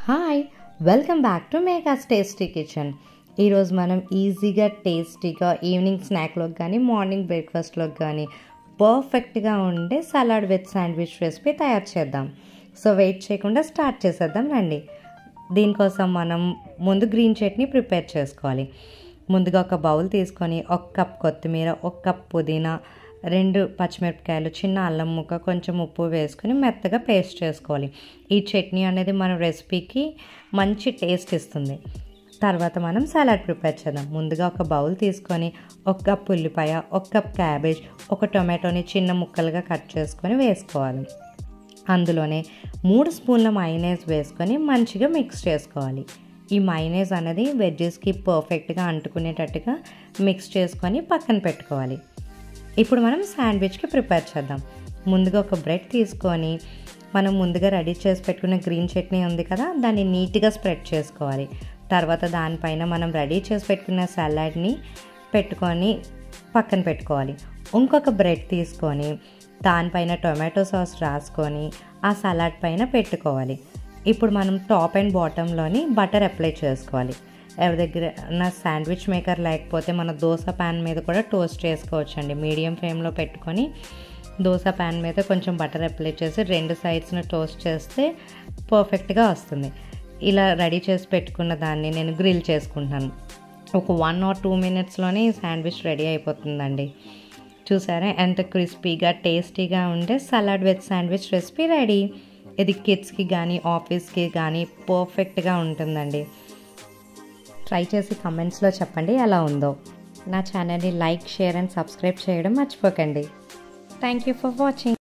Hi welcome back to Megha's tasty kitchen. ఈరోజు మనం ఈజీగా టేస్టీగా ఈవినింగ్ స్నాక్లోకి కానీ మార్నింగ్ బ్రేక్ఫాస్ట్లోకి కానీ పర్ఫెక్ట్గా ఉండే సలాడ్ విత్ శాండ్విచ్ రెసిపీ తయారు చేద్దాం. సో వెయిట్ చేయకుండా స్టార్ట్ చేసేద్దాం రండి. దీనికోసం మనం ముందు గ్రీన్ చట్నీ ప్రిపేర్ చేసుకోవాలి. ముందుగా ఒక బౌల్ తీసుకొని 1 కప్ కొత్తిమీర, 1 కప్ పుదీనా, 2 పచ్చిమిరపకాయలు, చిన్న అల్లం ముక్క, కొంచెం ఉప్పు వేసుకొని మెత్తగా పేస్ట్ చేసుకోవాలి. ఈ చట్నీ అనేది మన రెసిపీకి మంచి టేస్ట్ ఇస్తుంది. తర్వాత మనం సలాడ్ ప్రిపేర్ చేద్దాం. ముందుగా ఒక బౌల్ తీసుకొని 1 కప్ ఉల్లిపాయ, 1 కప్ క్యాబేజ్, 1 టొమాటోని చిన్న ముక్కలుగా కట్ చేసుకొని వేసుకోవాలి. అందులోనే 3 స్పూన్ల మైనేజ్ వేసుకొని మంచిగా మిక్స్ చేసుకోవాలి. ఈ మైనేజ్ అనేది వెజ్జెస్కి పర్ఫెక్ట్గా అంటుకునేటట్టుగా మిక్స్ చేసుకొని పక్కన పెట్టుకోవాలి. ఇప్పుడు మనం శాండ్విచ్కి ప్రిపేర్ చేద్దాం. ముందుగా ఒక బ్రెడ్ తీసుకొని మనం ముందుగా రెడీ చేసి పెట్టుకున్న గ్రీన్ చట్నీ ఉంది కదా, దాన్ని నీట్గా స్ప్రెడ్ చేసుకోవాలి. తర్వాత దానిపైన మనం రెడీ చేసి పెట్టుకున్న సలాడ్ని పెట్టుకొని పక్కన పెట్టుకోవాలి. ఇంకొక బ్రెడ్ తీసుకొని దానిపైన టొమాటో సాస్ రాసుకొని ఆ సలాడ్ పైన పెట్టుకోవాలి. ఇప్పుడు మనం టాప్ అండ్ బాటంలోని బటర్ అప్లై చేసుకోవాలి. ఎవరి దగ్గర నా శాండ్విచ్ మేకర్ లేకపోతే మన దోశ ప్యాన్ మీద కూడా టోస్ట్ చేసుకోవచ్చండి. మీడియం ఫ్లేమ్లో పెట్టుకొని దోశ ప్యాన్ మీద కొంచెం బటర్ అప్లై చేసి 2 సైడ్స్ని టోస్ట్ చేస్తే పర్ఫెక్ట్గా వస్తుంది. ఇలా రెడీ చేసి పెట్టుకున్న దాన్ని నేను గ్రిల్ చేసుకుంటున్నాను. ఒక 1 or 2 మినిట్స్లోనే ఈ శాండ్విచ్ రెడీ అయిపోతుందండి. చూసారా ఎంత క్రిస్పీగా టేస్టీగా ఉండే salad with sandwich recipe ready. ఇది కిడ్స్కి కానీ ఆఫీస్కి కానీ పర్ఫెక్ట్గా ఉంటుందండి. ట్రై చేసి కమెంట్స్లో చెప్పండి ఎలా ఉందో. నా ఛానల్ని లైక్, షేర్ అండ్ సబ్స్క్రైబ్ చేయడం మర్చిపోకండి. Thank you for watching.